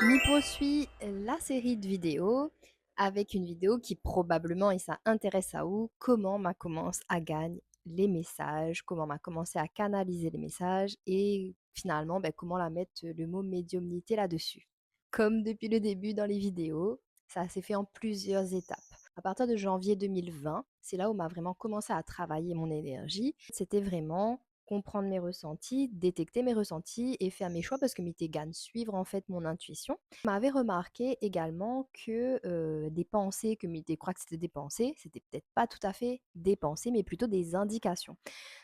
m'y poursuit la série de vidéos avec une vidéo qui probablement, et ça intéresse à où, comment m'a commence à gagner les messages, comment m'a commencé à canaliser les messages et finalement comment la mettre le mot médiumnité là-dessus. Comme depuis le début dans les vidéos, ça s'est fait en plusieurs étapes. À partir de janvier 2020, c'est là où m'a vraiment commencé à travailler mon énergie. C'était vraiment comprendre mes ressentis, détecter mes ressentis et faire mes choix parce que m'était gagne suivre en fait mon intuition. Je m'avais remarqué également que des pensées que m'était croire que c'était des pensées, c'était peut-être pas tout à fait des pensées, mais plutôt des indications.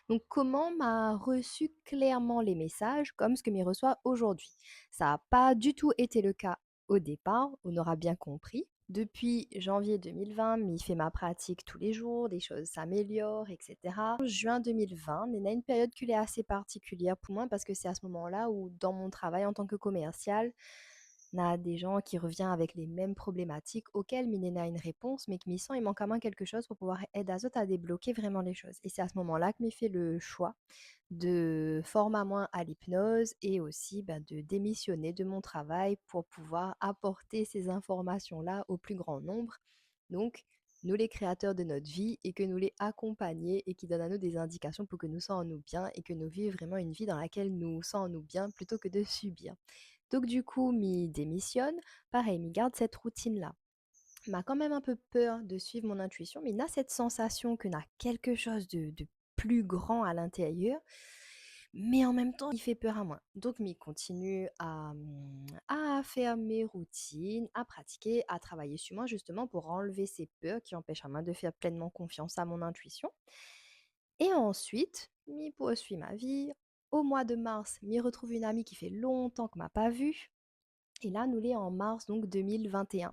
Donc comment m'a reçu clairement les messages comme ce que m'y reçoit aujourd'hui. Ça n'a pas du tout été le cas au départ, on aura bien compris. Depuis janvier 2020, m'y fait ma pratique tous les jours, des choses s'améliorent, etc. En juin 2020, on a une période qui est assez particulière pour moi parce que c'est à ce moment-là où, dans mon travail en tant que commercial, on a des gens qui reviennent avec les mêmes problématiques auxquelles Minena a une réponse, mais qui m'y sent, il manque à moi quelque chose pour pouvoir aider Azot à débloquer vraiment les choses. Et c'est à ce moment-là que m'y fait le choix de former à moi à l'hypnose et aussi de démissionner de mon travail pour pouvoir apporter ces informations-là au plus grand nombre. Donc, nous les créateurs de notre vie et que nous les accompagner et qui donnent à nous des indications pour que nous sentons-nous bien et que nous vivions vraiment une vie dans laquelle nous sentons-nous bien plutôt que de subir. Donc du coup, m'y démissionne, pareil, m'y garde cette routine-là. M'a quand même un peu peur de suivre mon intuition, mais il a cette sensation que n'a quelque chose de plus grand à l'intérieur, mais en même temps, il fait peur à moi. Donc, m'y continue à faire mes routines, à pratiquer, à travailler sur moi, justement pour enlever ces peurs qui empêchent à moi de faire pleinement confiance à mon intuition. Et ensuite, m'y poursuit ma vie. Au mois de mars, m'y retrouve une amie qui fait longtemps que m'a pas vue. Et là, nous l'est en mars donc 2021.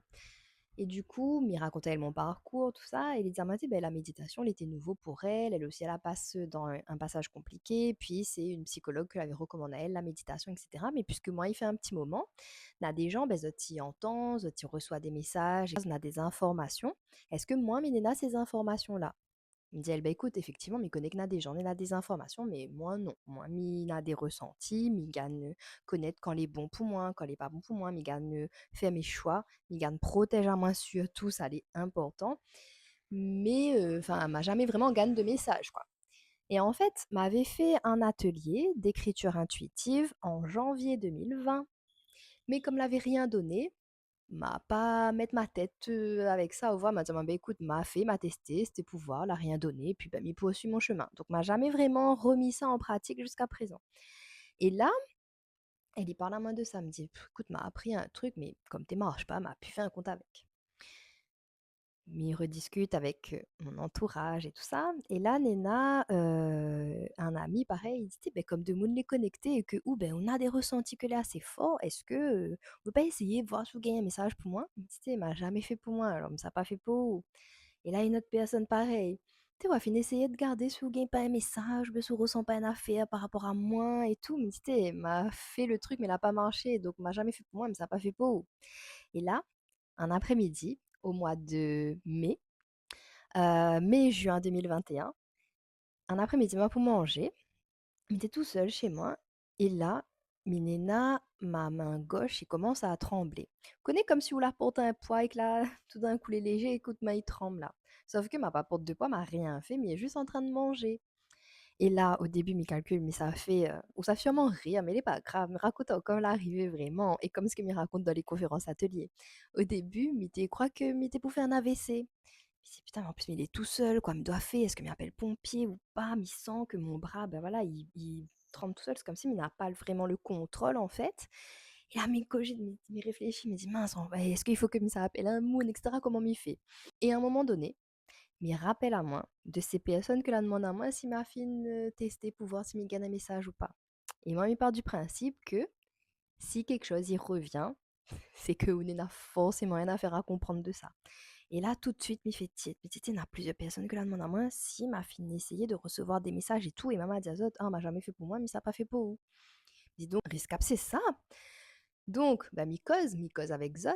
Et du coup, m'y racontait elle mon parcours, tout ça, et Lisa m'a dit, la méditation, elle était nouveau pour elle, elle aussi, elle a passe dans un passage compliqué, puis c'est une psychologue qui l'avait recommandé à elle, la méditation, etc. Mais puisque moi, il fait un petit moment, on a des gens, qui entendent, qui reçoivent des messages, on a des informations. Est-ce que moi, Ménéna, ces informations-là? Il me dit, elle, écoute, effectivement, m'y connaît que n'a des gens, il a des informations, mais moi, non. Moi, m'y a des ressentis, m'y gagne connaître quand les bons pour moi, quand les pas bons pour moi, m'y gagne faire mes choix, m'y gagne protéger à moi surtout, ça, c'est important. Mais, enfin, elle m'a jamais vraiment gagné de message, quoi. Et en fait, m'avait fait un atelier d'écriture intuitive en janvier 2020, mais comme l'avait rien donné, m'a pas mettre ma tête avec ça au voir, m'a dit: écoute, m'a fait, m'a testé, c'était pour voir, l'a rien donné, puis m'y poursuit mon chemin. Donc m'a jamais vraiment remis ça en pratique jusqu'à présent. Et là, elle y parle à moi de ça, me dit: Écoute, m'a appris un truc, mais comme t'es marche pas, m'a pu faire un compte avec. M'y rediscute avec mon entourage et tout ça. Et là, Nena, un ami, pareil, il dit: comme de monde les connecté et que ou on a des ressentis que là assez forts, est-ce que on peut pas essayer de voir si vous gagnez un message pour moi? Il dit: il m'a jamais fait pour moi, alors ça n'a pas fait pour vous. Et là, une autre personne pareil. Tu vois, fin essayer de garder si vous gagnez pas un message, si vous ressent pas une affaire par rapport à moi et tout. Mais tu m'a fait le truc, mais il n'a pas marché, donc m'a jamais fait pour moi, mais ça n'a pas fait pour vous. Et là, un après-midi, au mois de mai, mai-juin 2021, un après-midi, moi, pour manger, j'étais tout seul chez moi. Et là, Minena, ma main gauche, il commence à trembler. Connais comme si on la porte un poids et que là, tout d'un coup, les léger, écoute, ma il tremble là. Sauf que ma pas porte de poids m'a rien fait, mais il est juste en train de manger. Et là, au début, mes calculs, mais ça fait, ou ça fait sûrement rire, mais il est pas grave. Me raconte comme l'arrivée vraiment, et comme ce qu'il me raconte dans les conférences ateliers. Au début, m'était croit que m'était pour faire un AVC. Je me dis: «Putain, mais en plus, mais il est tout seul, quoi, me doit faire, est-ce que m'appelle pompier ou pas?» Mais il sent que mon bras, voilà, il tremble tout seul. C'est comme s'il n'a pas vraiment le contrôle, en fait. Et là, me cogite, me réfléchit, me dit: «Mince, est-ce qu'il faut que ça appelle un moon?» et cetera. Comment m'y fait? Et à un moment donné, me rappelle à moi de ces personnes que la demande à moi si m'a fin, tester pour voir si me gagne un message ou pas. Et moi, il part du principe que si quelque chose y revient, c'est que on n'a forcément rien à faire à comprendre de ça. Et là, tout de suite, m'y fait tilt. Mais tu sais, il y a plusieurs personnes que la demandent à moi si m'a fini essayer de recevoir des messages et tout. Et maman a dit à Zot, ah, m'a jamais fait pour moi, mais ça n'a pas fait pour vous. Dis donc, risque c'est ça. Donc, m'y cause avec Zot.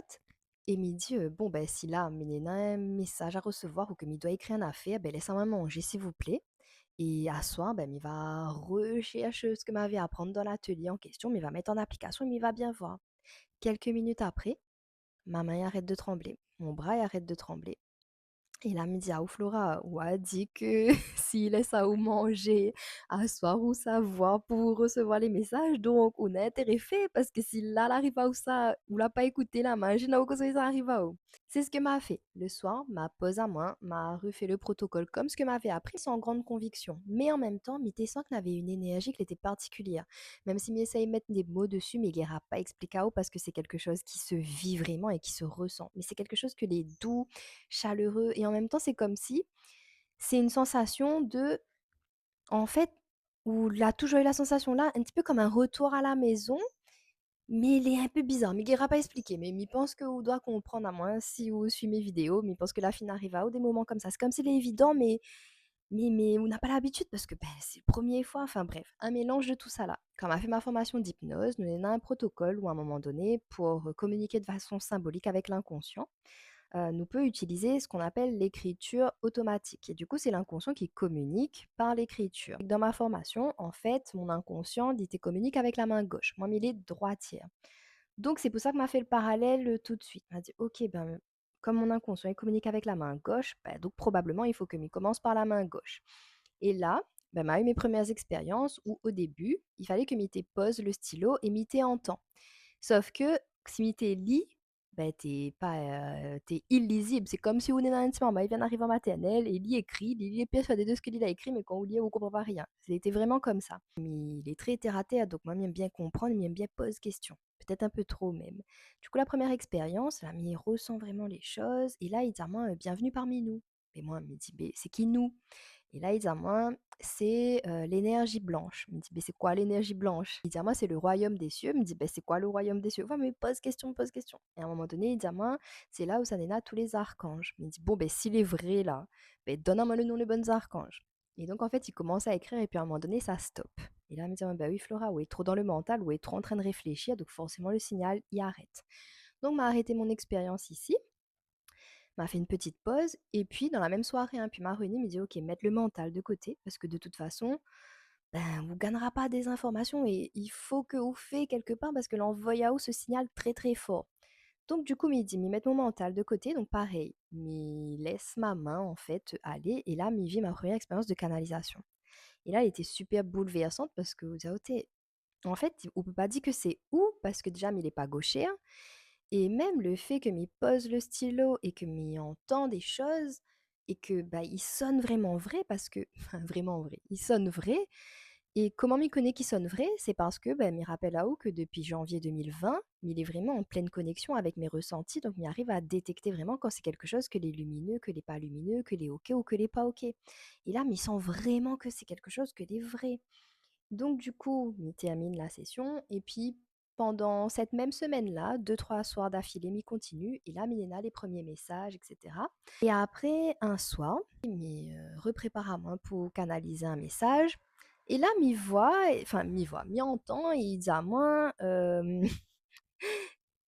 Et m'y dit, bon, si là, il y a un message à recevoir ou que m'y doit écrire une affaire, laissez-moi manger, s'il vous plaît. Et à soir, m'y va rechercher ce que m'avait à apprendre dans l'atelier en question, m'y va mettre en application et m'y va bien voir. Quelques minutes après, ma main arrête de trembler, mon bras il arrête de trembler. Et là, me dit: «Ah ou Flora, ou a dit que s'il laisse à ou manger, à soir ou savoir pour recevoir les messages, donc on a intérêt fait parce que si là, l'arrive à ou ça, ou l'a pas écouté la manger, n'a ou cause ça arrive à ou». C'est ce que m'a fait. Le soir, m'a pose à moi, m'a refait le protocole comme ce que m'avait appris sans grande conviction. Mais en même temps, m'était sent que n'avait une énergie qui était particulière. Même si m'essaye de mettre des mots dessus, mais il ira pas expliquer parce que c'est quelque chose qui se vit vraiment et qui se ressent. Mais c'est quelque chose que les doux, chaleureux et en même temps, c'est comme si c'est une sensation de en fait, où il a toujours eu la sensation là, un petit peu comme un retour à la maison, mais il est un peu bizarre. Mais il ira pas expliquer, mais mi pense que ou doit comprendre à moins si ou suit mes vidéos, mi pense que la fin arrive à ou des moments comme ça. C'est comme s'il est évident, mais on n'a pas l'habitude parce que, ben, c'est le 1er fois, enfin bref, un mélange de tout ça là. Quand on a fait ma formation d'hypnose, nous on a un protocole où à un moment donné, pour, communiquer de façon symbolique avec l'inconscient, nous peut utiliser ce qu'on appelle l'écriture automatique et du coup, c'est l'inconscient qui communique par l'écriture. Dans ma formation, en fait, mon inconscient, il te communique avec la main gauche. Moi, il est droitière. Donc c'est pour ça que m'a fait le parallèle, tout de suite. M'a dit: «OK, ben, comme mon inconscient, il communique avec la main gauche, bah, donc probablement il faut que m'y commence par la main gauche». Et là, bah, m'a eu mes premières expériences où au début, il fallait que m'y pose le stylo et m'y entend. Sauf que si m'y lit, bah, t'es pas, tu illisible. C'est comme si on est dans un bah, il vient d'arriver en maternelle et il écrit, il est persuadé de ce qu'il a écrit, mais quand on lit, on comprend pas rien. C'était vraiment comme ça. Mais il est très terre à terre, donc moi, j'aime bien comprendre, j'aime bien poser question. Peut-être un peu trop même. Du coup, la première expérience, là, il ressent vraiment les choses et là, il dit à moi: «Bienvenue parmi nous». Et moi, il me dit: «Beh, c'est qui nous?» Et là, il dit à moi: «C'est, l'énergie blanche». Il me dit: «Beh, c'est quoi l'énergie blanche?» Il dit à moi: «C'est le royaume des cieux». Il me dit: «Beh, c'est quoi le royaume des cieux?» Ouais, mais pose question, pose question. Et à un moment donné, il dit à moi: «C'est là où ça là tous les archanges». Il me dit: «Bon, beh, s'il est vrai là, beh, donne à moi le nom des bons archanges». Et donc en fait, il commence à écrire et puis à un moment donné, ça stoppe. Et là, il me dit: «Bah oui, Flora, ouais, trop dans le mental, ouais, trop en train de réfléchir, donc forcément le signal, il arrête». Donc m'a arrêté mon expérience ici, m'a fait une petite pause et puis dans la même soirée, hein, puis m'a réuni, me dit: «OK, mettre le mental de côté parce que de toute façon, ben, vous gagnera pas des informations et il faut que vous fait quelque part parce que l'envoya ce signal très, très fort». Donc du coup, me dit: «Me mettre mon mental de côté», donc pareil, me laisse ma main en fait aller et là, me vit ma première expérience de canalisation. Et là, elle était super bouleversante parce que vous dites: en fait, on peut pas dire que c'est où parce que déjà, mais il est pas gaucher, hein, et même le fait que m'y pose le stylo et que m'y entend des choses et que, bah, il sonne vraiment vrai parce que enfin vraiment vrai, il sonne vrai et comment m'y connaît qu'il sonne vrai? C'est parce que, bah, m'y rappelle à haut que depuis janvier 2020, il est vraiment en pleine connexion avec mes ressentis, donc m'y arrive à détecter vraiment quand c'est quelque chose que les lumineux, que les pas lumineux, que les OK ou que les pas OK. Et là, m'y sent vraiment que c'est quelque chose que les vrais. Donc du coup, on termine la session et puis pendant cette même semaine-là, 2-3 soirs d'affilée, m'y continue et là, Milena les premiers messages et cetera. Et après un soir, il m'y, reprépare à moi pour canaliser un message et là, m'y entend et il dit à moi,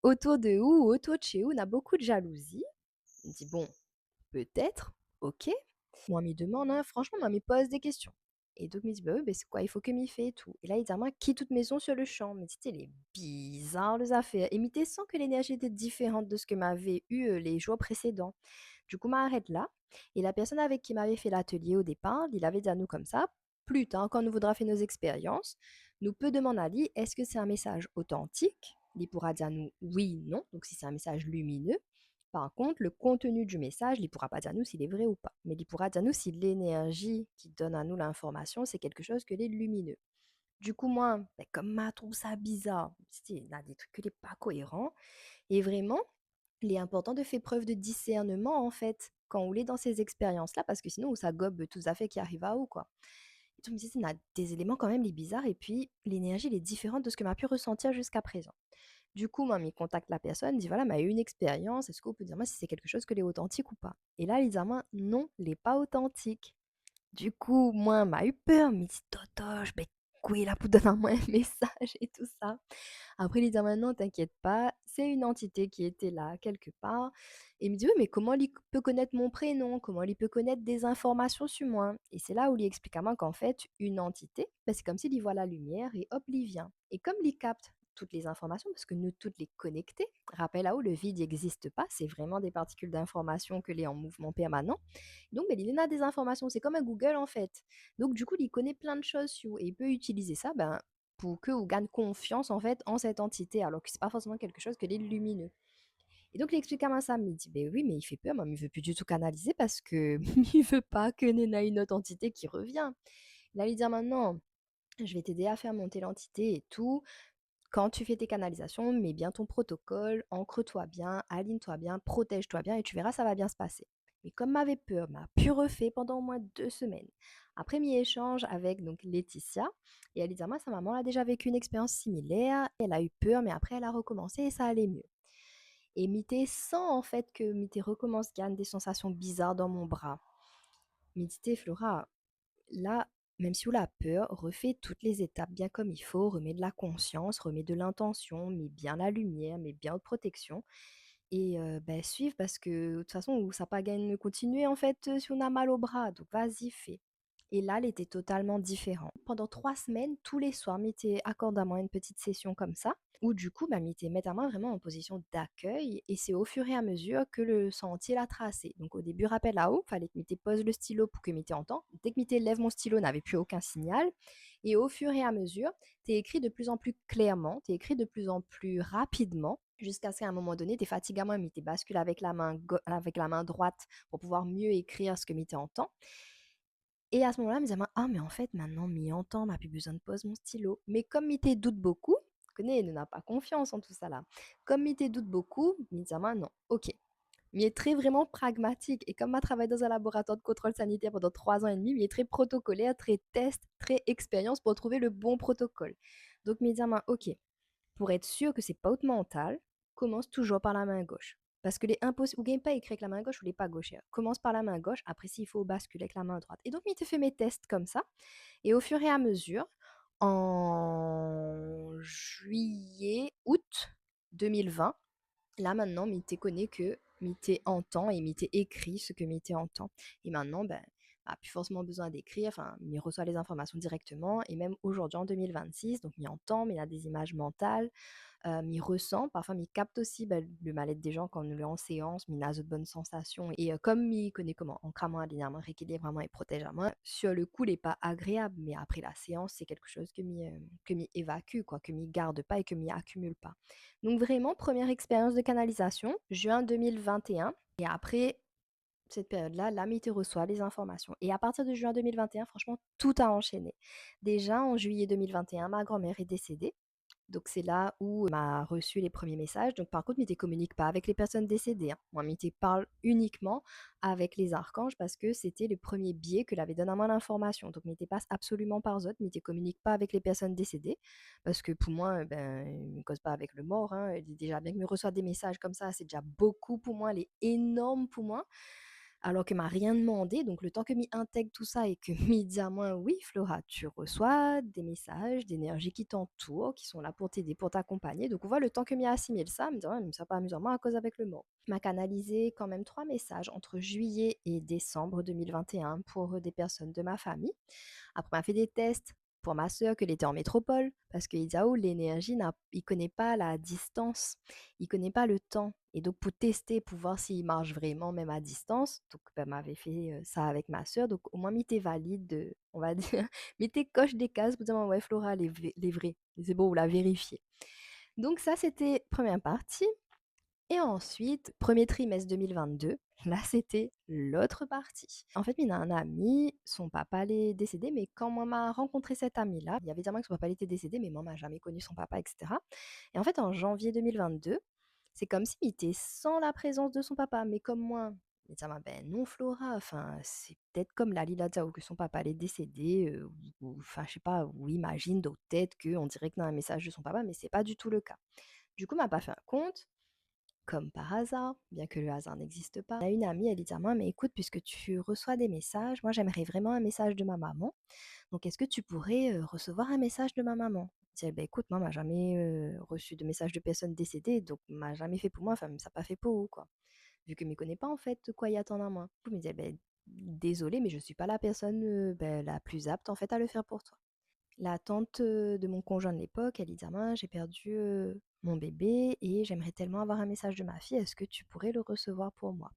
«Autour de où, autour de chez où, on a beaucoup de jalousie». Il me dit: «Bon, peut-être, OK». Moi, m'y demande, hein, franchement, moi, m'y pose des questions. Et donc, me dit: «Bah, oui, bah, c'est quoi? Il faut que m'y fait et tout». Et là, il dit à moi: «Quitte toute maison sur le champ». Mais tu sais, il est bizarre les affaires. Et mi sens que l'énergie était différente de ce que m'avait eu, les jours précédents. Du coup, m'arrête là et la personne avec qui m'avait fait l'atelier au départ, il avait dit à nous comme ça: «Plus tard, quand nous voudra faire nos expériences, nous peut demander à lui: "Est-ce que c'est un message authentique?"» Il pourra dire à nous: «Oui, non». Donc si c'est un message lumineux, par contre, le contenu du message, il ne pourra pas dire nous s'il est vrai ou pas, mais il pourra dire nous si l'énergie qui donne à nous l'information, c'est quelque chose que les lumineux. Du coup, moi, ben, comme ma trouve ça bizarre, il y a des trucs qui n'est pas cohérents, et vraiment, il est important de faire preuve de discernement, en fait, quand on est dans ces expériences-là, parce que sinon, ça gobe tout à fait qui arrive à où, quoi. Et tu me dis, il y a des éléments quand même les bizarres, et puis l'énergie, elle est différente de ce que m'a pu ressentir jusqu'à présent. Du coup, moi, il contacte la personne, il dit: «Voilà, m'a eu une expérience, est-ce que vous pouvez dire moi si c'est quelque chose que les authentique ou pas?» Et là, il dit à moi: «Non, les pas authentique». Du coup, moi, m'a eu peur, me dit: «Totoche, beh, coué là pour donner à moi un message et tout ça». Après, il dit à moi: «Non, t'inquiète pas, c'est une entité qui était là quelque part». Et il me dit: «Oui, mais comment il peut connaître mon prénom? Comment il peut connaître des informations sur moi?» Et c'est là où il explique à moi qu'en fait, une entité, bah, c'est comme s'il y voit la lumière et hop, il vient. Et comme il capte toutes les informations parce que nous toutes les connecter. Rappelle là-haut, le vide n'existe pas, c'est vraiment des particules d'information que les en mouvement permanent. Donc, ben, il en a des informations, c'est comme un Google en fait. Donc, du coup, il connaît plein de choses sur et il peut utiliser ça ben, pour que vous gagne confiance en fait en cette entité, alors que c'est pas forcément quelque chose que les lumineux. Et donc, il explique à ma Sam, il dit, ben oui, mais il fait peur, moi, il veut plus du tout canaliser parce que il veut pas que Nena ait une autre entité qui revient. Là, il dit, ah, maintenant, je vais t'aider à faire monter l'entité et tout. Quand tu fais tes canalisations, mets bien ton protocole, ancre-toi bien, aligne-toi bien, protège-toi bien et tu verras, ça va bien se passer. Mais comme m'avait peur, m'a pu refait pendant au moins 2 semaines. Après mi-échange avec donc Laetitia, et elle dit, ah, moi, sa maman a déjà vécu une expérience similaire, elle a eu peur, mais après elle a recommencé et ça allait mieux. Et Mité sent en fait que Mité recommence gagne des sensations bizarres dans mon bras. Mité Flora, là, même si on a peur, refais toutes les étapes bien comme il faut, remets de la conscience, remets de l'intention, mets bien la lumière, mets bien de protection. Et ben, suivre parce que de toute façon, ça pas gagne de continuer en fait si on a mal au bras. Donc vas-y, fais. Et là, elle était totalement différent. Pendant 3 semaines, tous les soirs, Mité accorde à moi une petite session comme ça, où du coup, bah, Mité met à moi vraiment en position d'accueil, et c'est au fur et à mesure que le sentier l'a tracé. Donc au début, rappel là-haut, fallait que Mité pose le stylo pour que Mité entende. Dès que Mité lève mon stylo, n'avait plus aucun signal. Et au fur et à mesure, t'es écrit de plus en plus clairement, t'es écrit de plus en plus rapidement, jusqu'à ce qu'à un moment donné, t'es fatigué à moi, Mité bascule avec la main droite pour pouvoir mieux écrire ce que Mité entend. Et à ce moment-là, me disait: «Ah mais en fait maintenant m'y entend, m'a plus besoin de pose mon stylo». Mais comme Mité doute beaucoup, connais, il n'a pas confiance en tout ça là. Comme Mité doute beaucoup, me disait: «Non, OK». Mais il est très vraiment pragmatique et comme m'a travaillé dans un laboratoire de contrôle sanitaire pendant 3 ans et demi, il est très protocolaire, très test, très expérience pour trouver le bon protocole. Donc me dit: «OK, pour être sûr que c'est pas haute mental, commence toujours par la main gauche. Parce que les impossible, ou gagne pas écrire avec la main gauche ou les pas gauchères. Commence par la main gauche, après s'il faut basculer avec la main droite. Et donc, il te fait mes tests comme ça. Et au fur et à mesure, en juillet, août 2020, là maintenant, Mité connaît que Mité entend et Mité écrit ce que Mité entend. Et maintenant, ben, n'a plus forcément besoin d'écrire, enfin, il reçoit les informations directement. Et même aujourd'hui, en 2026, donc il entend, mais il a des images mentales. Il ressent, parfois il capte aussi bah, le mal-être des gens quand on est en séance, il a de bonnes sensations. Et comme il connaît comment, en cramant alignement, rééquilibre vraiment et protège à moi, sur le coup, il n'est pas agréable, mais après la séance, c'est quelque chose que m'y évacue, quoi, que m'y garde pas et que m'y accumule pas. Donc vraiment, première expérience de canalisation, juin 2021. Et après cette période-là, l'amitié reçoit les informations. Et à partir de juin 2021, franchement, tout a enchaîné. Déjà, en juillet 2021, ma grand-mère est décédée. Donc c'est là où m'a reçu les premiers messages. Donc par contre, Mété communique pas avec les personnes décédées, hein. Moi, Mété parle uniquement avec les archanges parce que c'était le premier biais que l'avait donné à moi l'information. Donc Mété passe absolument par eux. Mété communique pas avec les personnes décédées parce que pour moi, ben, il ne cause pas avec le mort, hein. Il dit déjà bien que me reçoit des messages comme ça, c'est déjà beaucoup pour moi, elle est énorme pour moi alors que m'a rien demandé. Donc, le temps que m'y intègre tout ça et que m'y dit à moi, oui, Flora, tu reçois des messages d'énergie qui t'entourent, qui sont là pour t'aider, pour t'accompagner. Donc, on voit le temps que m'y assimile ça, me dit, ouais, mais ça pas amusant, moi, à cause avec le mot. M'a canalisé quand même 3 messages entre juillet et décembre 2021 pour des personnes de ma famille. Après, on a fait des tests pour ma sœur qu'elle était en métropole parce que Isao, l'énergie, il connaît pas la distance, il connaît pas le temps. Et donc, pour tester, pour voir s'il marche vraiment, même à distance, donc, ben, m'avait fait ça avec ma sœur. Donc, au moins, m'était valide, on va dire, m'était coche des cases pour dire, ouais, Flora, les vrais. C'est bon, vous la vérifiez. Donc, ça, c'était première partie. Et ensuite, premier trimestre 2022, là, c'était l'autre partie. En fait, il a un ami, son papa est décédé, mais quand moi m'a rencontré cet ami-là, il y avait dire que son papa était décédé, mais moi m'a jamais connu son papa, etc. Et en fait, en janvier 2022, c'est comme s'il était sans la présence de son papa, mais comme moi. Mais ça m'a ben non Flora, enfin c'est peut-être comme la Lila Zhao que son papa est décédé, ou enfin je sais pas, ou imagine d'autres têtes qu'on dirait que dans un message de son papa, mais c'est pas du tout le cas. Du coup, m'a pas fait un compte, comme par hasard, bien que le hasard n'existe pas. On a une amie, elle dit à moi, mais écoute, puisque tu reçois des messages, moi j'aimerais vraiment un message de ma maman. Donc est-ce que tu pourrais recevoir un message de ma maman? Je dis, bah, écoute, moi, m'a jamais reçu de message de personne décédée, donc m'a jamais fait pour moi, enfin, ça n'a pas fait pour vous, quoi. Vu que ne connaît pas en fait de quoi y attendre à moi. Je me disais, ben, désolée, mais je suis pas la personne la plus apte en fait à le faire pour toi. La tante, de mon conjoint de l'époque, elle dit: «Ah mince, j'ai perdu, mon bébé et j'aimerais tellement avoir un message de ma fille, est-ce que tu pourrais le recevoir pour moi?»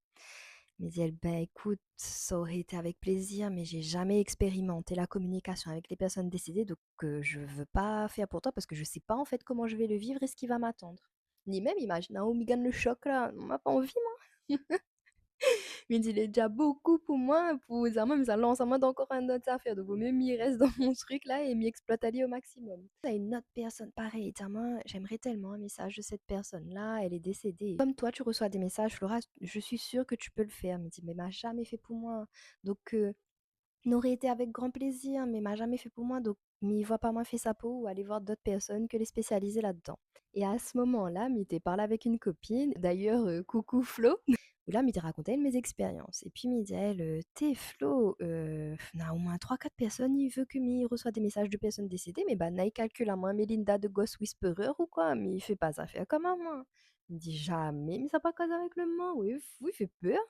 Mais dit elle: «Ben écoute, ça aurait été avec plaisir, mais j'ai jamais expérimenté la communication avec les personnes décédées, donc je veux pas faire pour toi parce que je sais pas en fait comment je vais le vivre et ce qui va m'attendre. Ni même imagine un Omegan le choc là, on m'a pas envie moi.» Mais il est déjà beaucoup pour moi, pour dire moi, mais ça lance à moi d'encore un autre affaire. Donc, vaut mieux m'y reste dans mon truc là et m'y exploite aller au maximum. T'as une autre personne pareil, tiens, moi, j'aimerais tellement un message de cette personne-là, elle est décédée. Comme toi, tu reçois des messages, Flora, je suis sûre que tu peux le faire. Il me dit, mais m'a jamais fait pour moi. Donc, n'aurait été avec grand plaisir, mais m'a jamais fait pour moi. Donc, m'y vois pas moi fait sa peau ou aller voir d'autres personnes que les spécialisées là-dedans. Et à ce moment-là, m'y parlé avec une copine, d'ailleurs, coucou Flo, où là, m'y racontait mes expériences. Et puis, m'y dit, elle, t'es Flo, n'a au moins trois quatre personnes, il veut que m'y reçoit des messages de personnes décédées, mais bah, n'a calcule à moi, Mélinda de Ghost Whisperer ou quoi, mais il fait pas ça faire comme moi. Il me dit jamais, mais ça pas cause avec le mot, oui, oui, il fait peur.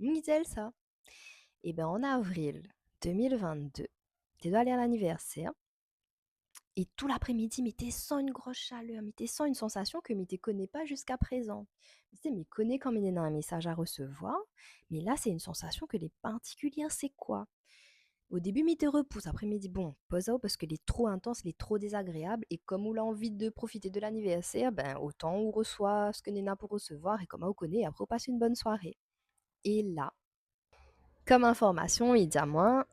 Me dit elle ça. Et ben en avril 2022, tu dois aller à l'anniversaire. Et tout l'après-midi, mais t'es sans une grosse chaleur, mais t'es sans une sensation que mais t'es connais pas jusqu'à présent. Tu sais, mais connais quand il y a un message à recevoir, mais là, c'est une sensation que les particulière, c'est quoi? Au début, mais te repousse. Après, il dit, bon, pose ça parce qu'elle est trop intense, elle est trop désagréable. Et comme on a envie de profiter de l'anniversaire, ben, autant on reçoit ce que Nena pour recevoir et comme on connaît, après, on passe une bonne soirée. Et là, comme information, il dit à moi,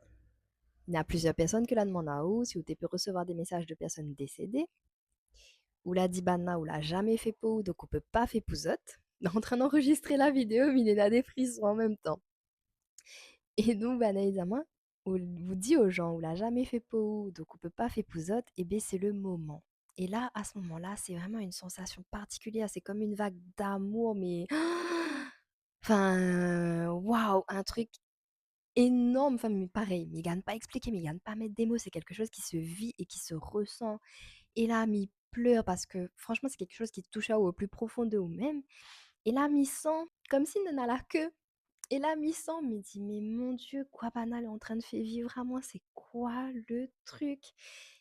il y a plusieurs personnes que la demande à où, si vous peux recevoir des messages de personnes décédées, ou la dibana ou l'a jamais fait pour, donc on peut pas faire pouzotte. En train d'enregistrer la vidéo, mais il a des frissons en même temps. Et donc, évidemment, on vous dit aux gens, ou l'a jamais fait pour, donc on peut pas faire pouzotte, et bien c'est le moment. Et là, à ce moment-là, c'est vraiment une sensation particulière. C'est comme une vague d'amour, mais enfin, waouh, un truc énorme. Enfin, mais pareil, mais il gagne pas à expliquer, mais il gagne pas à mettre des mots. C'est quelque chose qui se vit et qui se ressent. Et là, mi pleure parce que franchement, c'est quelque chose qui touche au plus profond de nous-mêmes. Et là, mi sent comme si on a la queue. Et là, mi sent, me dit, mais mon Dieu, quoi banal est en train de faire vivre à moi, c'est quoi le truc?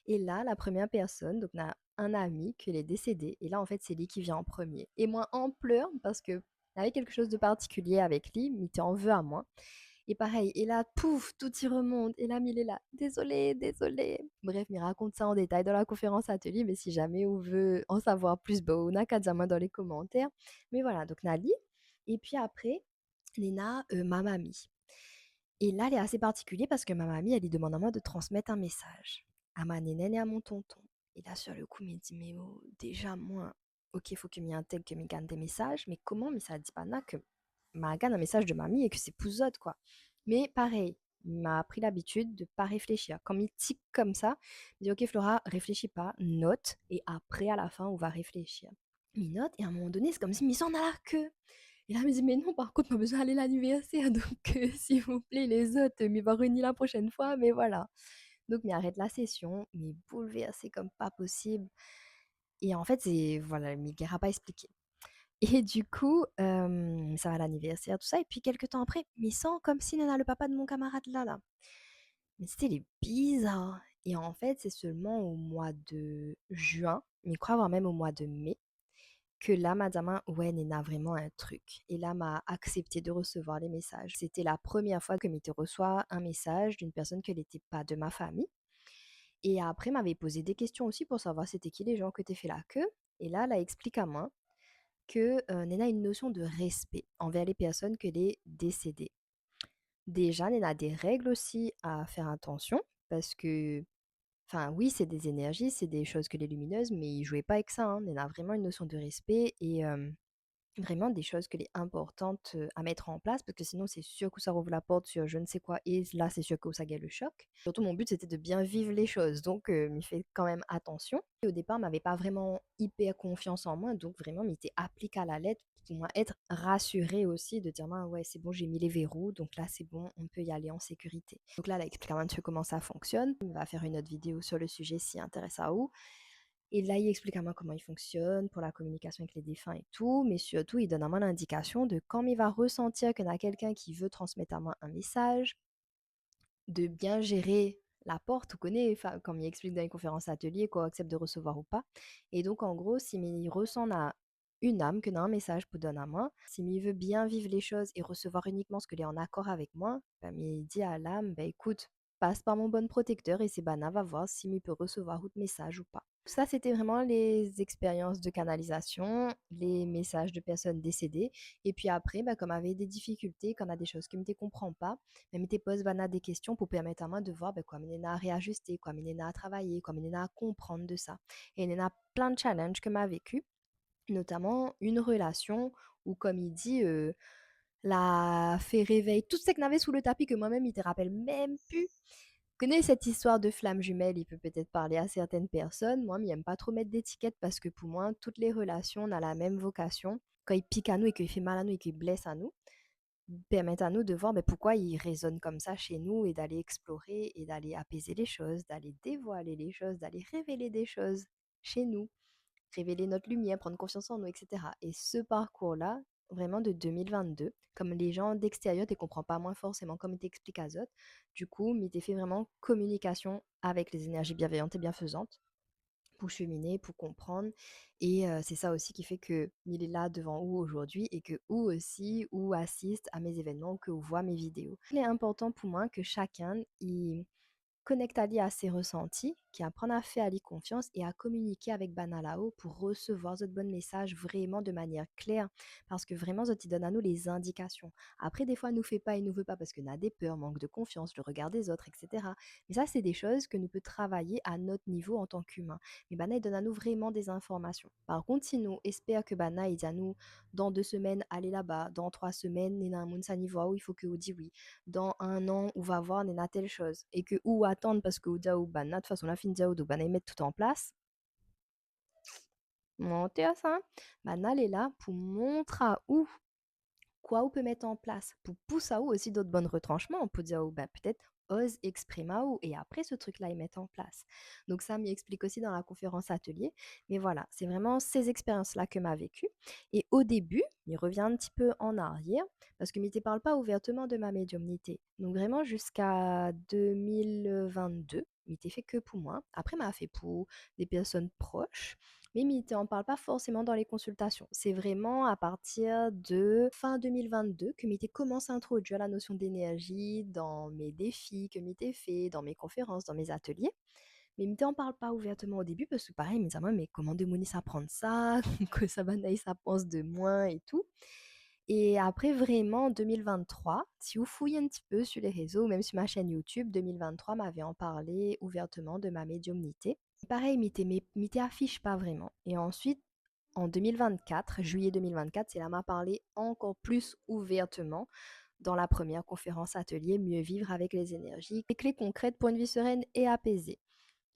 Et là, la première personne, donc on a un ami qui est décédé. Et là, en fait, c'est lui qui vient en premier. Et moi, en pleure parce que il y avait quelque chose de particulier avec lui, mais tu en veux à moi. Et pareil, et là, pouf, tout y remonte. Et là, il est là, désolé, désolé. Bref, il raconte ça en détail dans la conférence atelier, mais si jamais on veut en savoir plus, bah, on a qu'à dire moi dans les commentaires. Mais voilà, donc Nali. Et puis après, Léna, ma mamie. Et là, elle est assez particulière parce que ma mamie, elle lui demande à moi de transmettre un message à ma nénenne et à mon tonton. Et là, sur le coup, il me dit, mais oh, déjà, moi, ok, il faut que m'y intègre, que m'y gagne des messages, mais comment, mais ça dit pas là que m'a gagne un message de mamie et que c'est pouzotte, quoi. Mais pareil, il m'a pris l'habitude de pas réfléchir. Quand il tique comme ça, il dit, ok, Flora, réfléchis pas, note, et après, à la fin, on va réfléchir. Il note, et à un moment donné, c'est comme si il s'en a la queue. Et là, elle me dit, mais non, par contre, on a besoin d'aller à l'anniversaire, donc s'il vous plaît, les autres, m'y va réunir la prochaine fois, mais voilà. Donc, m'y arrête la session, mais bouleversée comme pas possible. Et en fait, c'est, voilà, m'y guère pas expliqué. Et du coup, ça va à l'anniversaire, tout ça, et puis quelques temps après, mais sans comme si Nana, le papa de mon camarade là. Mais c'était les bizarre. Et en fait, c'est seulement au mois de juin, mais je crois avoir même au mois de mai, que là, madame, ouais, Nena, vraiment un truc. Et là, m'a accepté de recevoir les messages. C'était la première fois que te reçoit un message d'une personne qui n'était pas de ma famille. Et après, m'avait posé des questions aussi pour savoir c'était qui les gens que t'es fait la queue. Et là, elle a expliqué à moi que Nena a une notion de respect envers les personnes que est décédées. Déjà, Nena a des règles aussi à faire attention parce que, enfin, oui, c'est des énergies, c'est des choses que les lumineuses, mais ils jouaient pas avec ça. Hein. Nena a vraiment une notion de respect et vraiment des choses que est importantes, à mettre en place parce que sinon c'est sûr que ça rouvre la porte sur je ne sais quoi et là c'est sûr que ça gagne le choc. Surtout mon but c'était de bien vivre les choses donc m'y fait quand même attention. Et au départ, m'avait pas vraiment hyper confiance en moi donc vraiment m'était appliqué à la lettre pour moi être rassurée aussi de dire: «Ah ouais, c'est bon, j'ai mis les verrous donc là c'est bon, on peut y aller en sécurité». Donc là, elle explique un petit peu comment ça fonctionne. On va faire une autre vidéo sur le sujet si intéresse à vous. Et là, il explique à moi comment il fonctionne pour la communication avec les défunts et tout, mais surtout, il donne à moi l'indication de quand il va ressentir qu'il y a quelqu'un qui veut transmettre à moi un message, de bien gérer la porte, tu connais, enfin, comme il explique dans les conférences ateliers, quoi, accepte de recevoir ou pas. Et donc, en gros, si il ressent na une âme, que dans un message pour donner à moi, si il veut bien vivre les choses et recevoir uniquement ce que est en accord avec moi, ben, il dit à l'âme, ben, écoute, passe par mon bon protecteur et c'est Bana va voir si il peut recevoir autre message ou pas. Ça, c'était vraiment les expériences de canalisation, les messages de personnes décédées. Et puis après, bah, comme avait des difficultés, quand on a des choses que je ne comprends pas, mais je te pose bana des questions pour permettre à moi de voir bah, quoi je à réajuster, quoi je à travailler, quoi je à comprendre de ça. Et il y en a plein de challenges que m'a vécu, notamment une relation où, comme il dit, la fait réveil tout ce qu'on avait sous le tapis que moi-même, il te rappelle même plus. Connais cette histoire de flamme jumelle, il peut peut-être parler à certaines personnes. Moi, il n'aime pas trop mettre d'étiquette parce que pour moi, toutes les relations ont la même vocation. Quand il pique à nous et qu'il fait mal à nous et qu'il blesse à nous, permettent à nous de voir pourquoi il résonne comme ça chez nous et d'aller explorer et d'aller apaiser les choses, d'aller dévoiler les choses, d'aller révéler des choses chez nous, révéler notre lumière, prendre confiance en nous, etc. Et ce parcours-là, vraiment de 2022, comme les gens d'extérieur ne comprennent pas moins forcément comme ils t'expliquent à Zot, du coup, il t'ai fait vraiment communication avec les énergies bienveillantes et bienfaisantes pour cheminer, pour comprendre. Et c'est ça aussi qui fait que il est là devant vous aujourd'hui et que vous aussi, ou assiste à mes événements ou que vous voit mes vidéos. Il est important pour moi que chacun y connecte Ali à ses ressentis, qui apprend à faire Ali confiance et à communiquer avec Banalao pour recevoir ce bon message vraiment de manière claire, parce que vraiment, ça donne à nous les indications. Après, des fois, nous fait pas et nous veut pas parce que nous a des peurs, manque de confiance, le regard des autres, etc. Mais ça, c'est des choses que nous peut travailler à notre niveau en tant qu'humain. Mais Bana, il donne à nous vraiment des informations. Par contre, si nous espère que Bana, il dit à nous, dans 2 semaines, allez là-bas, dans 3 semaines, il y a un monde où il faut que vous dites oui, dans un an, on va voir nena telle chose. Et que ou attendre parce que Ouda ou Bana, de toute façon, la fin de donc Bana, ils mettent tout en place. Montez à ça. Bana, elle est là pour montrer à où quoi on peut mettre en place pour pousser à aussi d'autres bons retranchements. On peut dire, oh, ben, peut-être ose exprimer à ou et après ce truc-là, ils mettent en place. Donc ça m'y explique aussi dans la conférence atelier. Mais voilà, c'est vraiment ces expériences-là que m'a vécu. Et au début, il revient un petit peu en arrière parce que ne te parle pas ouvertement de ma médiumnité. Donc vraiment jusqu'à 2022, il t'est fait que pour moi. Après, m'a fait pour des personnes proches. Mais Mité en parle pas forcément dans les consultations. C'est vraiment à partir de fin 2022 que Mité commence à introduire la notion d'énergie dans mes défis que Mité fait, dans mes conférences, dans mes ateliers. Mais Mité en parle pas ouvertement au début parce que pareil, mais moi, mais comment demonies s'apprendre ça, que ça va ça pense de moins et tout. Et après, vraiment, 2023, si vous fouillez un petit peu sur les réseaux, même sur ma chaîne YouTube, 2023 m'avait en parlé ouvertement de ma médiumnité. Pareil, Mité affiche pas vraiment. Et ensuite, en 2024, juillet 2024, c'est là m'a parlé encore plus ouvertement dans la première conférence atelier Mieux vivre avec les énergies, les clés concrètes pour une vie sereine et apaisée.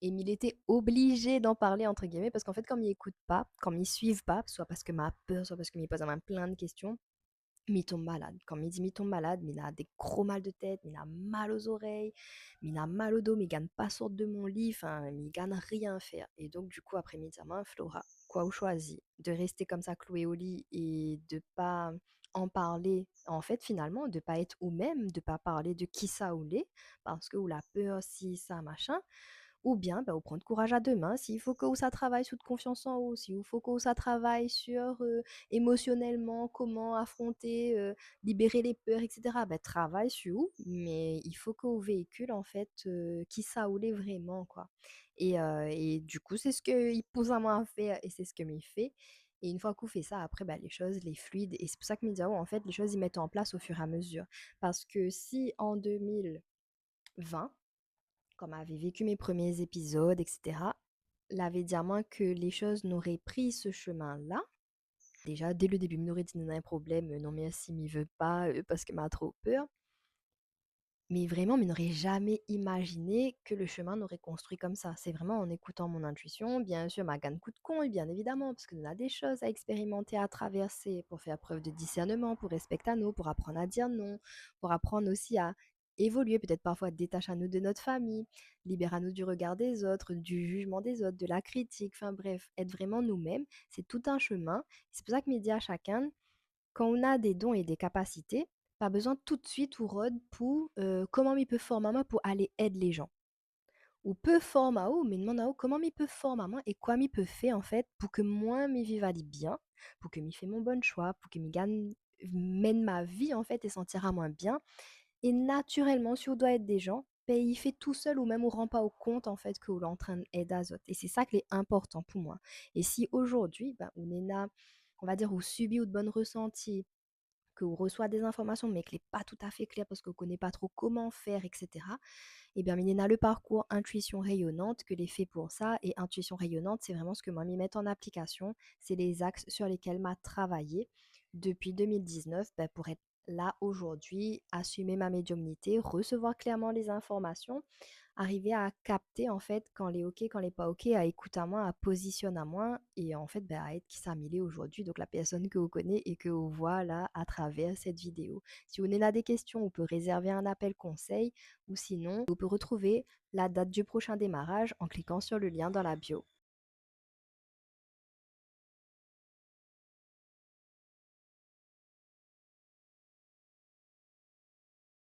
Et il était obligé d'en parler entre guillemets parce qu'en fait, comme il écoute pas, comme ils suivent pas, soit parce que m'a peur, soit parce qu'il me pose plein de questions, mais il tombe malade. Quand il dit il tombe malade, mais il a des gros mal de tête, mais il a mal aux oreilles, mais il a mal au dos, mais il gagne pas sortir de mon lit, enfin, mais il gagne rien faire. Et donc, du coup, après midi, Flora, quoi ou choisi de rester comme ça cloué au lit et de pas en parler, en fait, finalement, de pas être ou même, de pas parler de qui ça ou l'est, parce que ou la peur, si ça, machin, ou bien, bah, on prend courage à deux mains. S'il faut que ça travaille sur de confiance en haut, s'il faut que ça travaille sur émotionnellement, comment affronter, libérer les peurs, etc. Bah, travaille sur où, mais il faut qu'on véhicule en fait qui ça voulait vraiment, quoi. Et du coup, c'est ce qu'il pose à moi à faire et c'est ce que m'y fait. Et une fois qu'on fait ça, après, bah, les choses, les fluides, et c'est pour ça que Midiao, en fait, les choses, ils mettent en place au fur et à mesure. Parce que si en 2020, comme avait vécu mes premiers épisodes, etc., l'avait dit à moi que les choses n'auraient pris ce chemin-là. Déjà, dès le début, il m'aurait dit non, un problème, non merci, m'y veut pas, parce que m'a trop peur. Mais vraiment, mais n'aurais jamais imaginé que le chemin n'aurait construit comme ça. C'est vraiment en écoutant mon intuition, bien sûr, ma gagne coup de con, et bien évidemment, parce qu'on a des choses à expérimenter, à traverser, pour faire preuve de discernement, pour respecter à nous, pour apprendre à dire non, pour apprendre aussi à évoluer, peut-être parfois détacher à nous de notre famille, libérer à nous du regard des autres, du jugement des autres, de la critique, enfin bref, être vraiment nous-mêmes, c'est tout un chemin. C'est pour ça que je dis à chacun, quand on a des dons et des capacités, pas besoin tout de suite ou rod pour comment il peut former pour aller aider les gens. ou peu forme à ou me demande à ou comment mi peut forme à moi et quoi mi peut faire en fait pour que moi mi vive ali bien, pour que mi fait mon bon choix, pour que mi gagne mène ma vie en fait et sentira moins bien et naturellement, si on doit être des gens, beh, il fait tout seul ou même on rend pas au compte en fait que on l'entraîne aide azote et c'est ça qui est important pour moi et si aujourd'hui, ben, on est là, on va dire, ou subit ou de bonnes ressentis, qu'on reçoit des informations mais que n'est pas tout à fait clair parce qu'on connaît pas trop comment faire et cetera et bien, il y a le parcours Intuition rayonnante que les fait pour ça et Intuition rayonnante, c'est vraiment ce que moi m'y mets en application. C'est les axes sur lesquels m'a travaillé depuis 2019 bah, pour être là aujourd'hui, assumer ma médiumnité, recevoir clairement les informations, arriver à capter en fait quand les OK, quand les pas OK, à écouter à moi, à positionner à moi et en fait bah, à être qui ça m'il est aujourd'hui, donc la personne que vous connaissez et que vous voit là à travers cette vidéo. Si vous avez des questions, on peut réserver un appel conseil ou sinon, vous pouvez retrouver la date du prochain démarrage en cliquant sur le lien dans la bio.